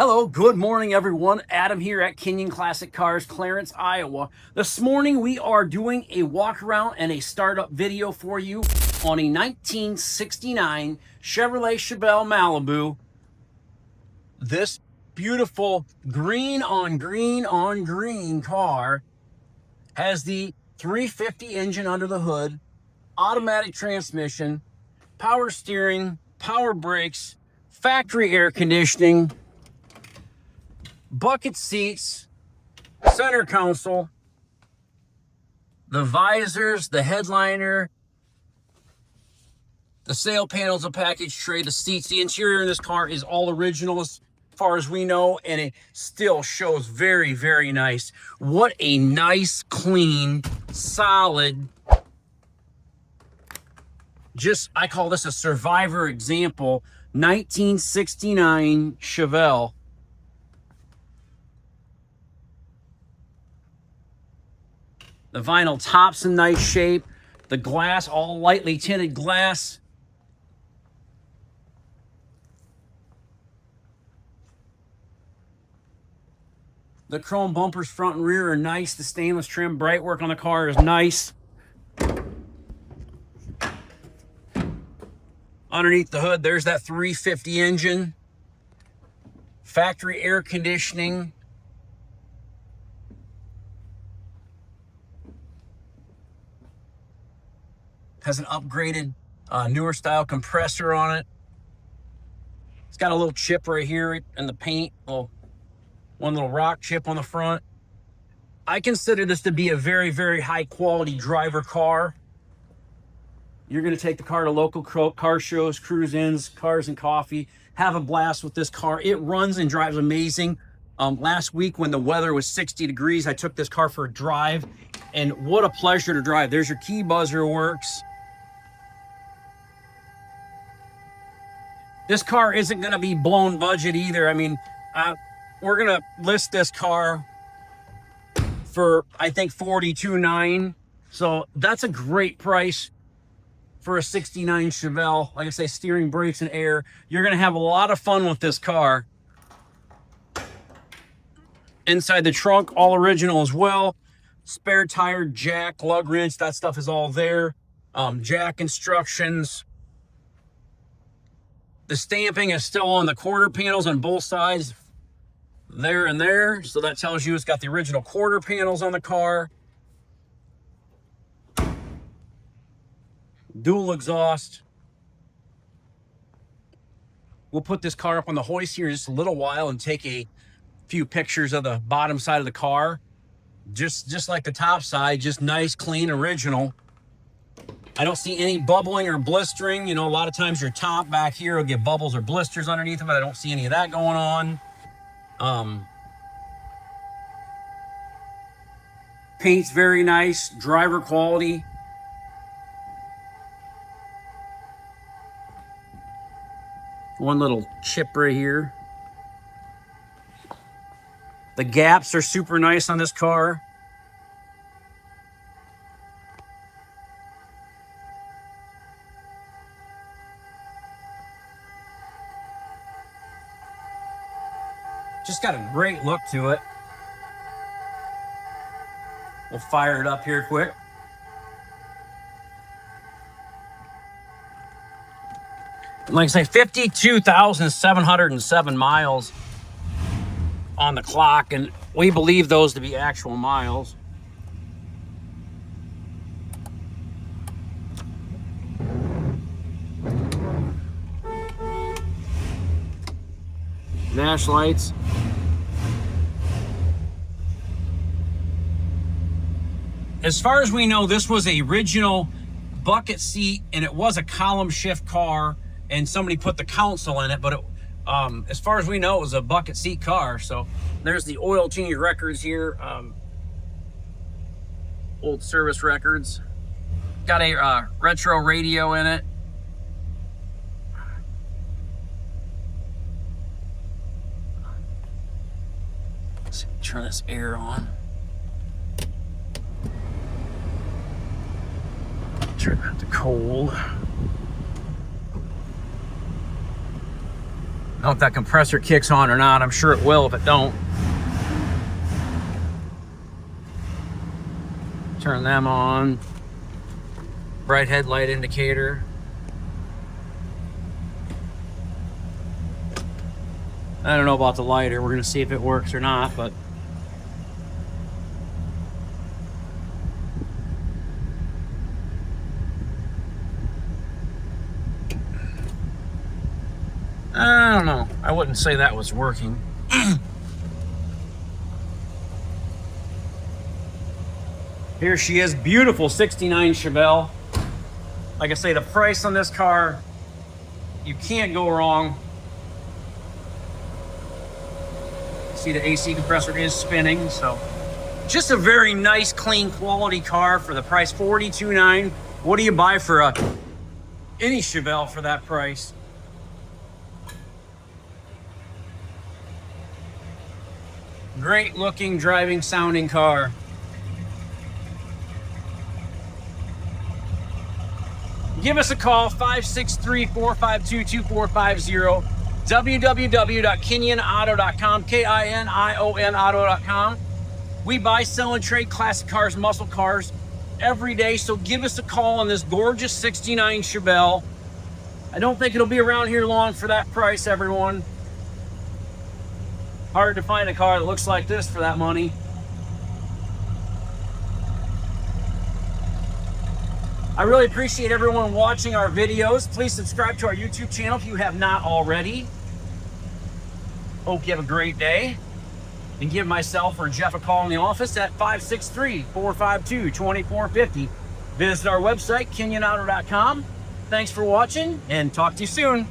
Hello, good morning everyone. Adam here at Kinion Classic Cars, Clarence, Iowa. This morning we are doing a walk around and a startup video for you on a 1969 Chevrolet Chevelle Malibu. This beautiful green on green on green car has the 350 engine under the hood, automatic transmission, power steering, power brakes, factory air conditioning, bucket seats, center console, the visors, the headliner, the sail panels, a package tray, the seats. The interior in this car is all original as far as we know, and it still shows very, very nice. What a nice, clean, solid, I call this a survivor example, 1969 Chevelle. The vinyl top's in nice shape. The glass, all lightly tinted glass. The chrome bumpers front and rear are nice. The stainless trim, bright work on the car is nice. Underneath the hood, there's that 350 engine. Factory air conditioning. Has an upgraded, newer style compressor on it. It's got a little chip right here in the paint, one little rock chip on the front. I consider this to be a very, very high quality driver car. You're gonna take the car to local car shows, cruise-ins, cars and coffee, have a blast with this car. It runs and drives amazing. Last week when the weather was 60 degrees, I took this car for a drive, and what a pleasure to drive. There's your key buzzer works. This car isn't going to be blown budget either. I mean, we're going to list this car for, I think, $42,900. So that's a great price for a 69 Chevelle. Like I say, steering, brakes, and air. You're going to have a lot of fun with this car. Inside the trunk, all original as well. Spare tire, jack, lug wrench, that stuff is all there. Jack instructions. The stamping is still on the quarter panels on both sides, there and there. So that tells you it's got the original quarter panels on the car. Dual exhaust. We'll put this car up on the hoist here in just a little while and take a few pictures of the bottom side of the car. Just like the top side, just nice, clean, original. I don't see any bubbling or blistering. You know, a lot of times your top back here will get bubbles or blisters underneath of it. I don't see any of that going on. Paint's very nice, driver quality. One little chip right here. The gaps are super nice on this car. Just got a great look to it. We'll fire it up here quick. Like I say, 52,707 miles on the clock, and we believe those to be actual miles. Dash lights. As far as we know, this was a original bucket seat, and it was a column shift car, and somebody put the console in it, but as far as we know, it was a bucket seat car. So there's the oil change records here, old service records. Got a retro radio in it. Let's turn this air on. Turn that to cold. I don't know if that compressor kicks on or not. I'm sure it will if it don't. Turn them on. Bright headlight indicator. I don't know about the lighter. We're gonna see if it works or not, but I don't know. I wouldn't say that was working. Here she is, beautiful 69 Chevelle. Like I say, the price on this car, you can't go wrong. See, the AC compressor is spinning, so just a very nice, clean, quality car for the price, $42,900. What do you buy for any Chevelle for that price? Great looking, driving, sounding car. Give us a call, 563-452-2450, www.kinionauto.com, K-I-N-I-O-N auto.com. We buy, sell, and trade classic cars, muscle cars every day, so give us a call on this gorgeous 69 Chevelle. I don't think it'll be around here long for that price, everyone. Hard to find a car that looks like this for that money. I really appreciate everyone watching our videos. Please subscribe to our YouTube channel if you have not already. Hope you have a great day. And give myself or Jeff a call in the office at 563-452-2450. Visit our website, KinionAuto.com. Thanks for watching, and talk to you soon.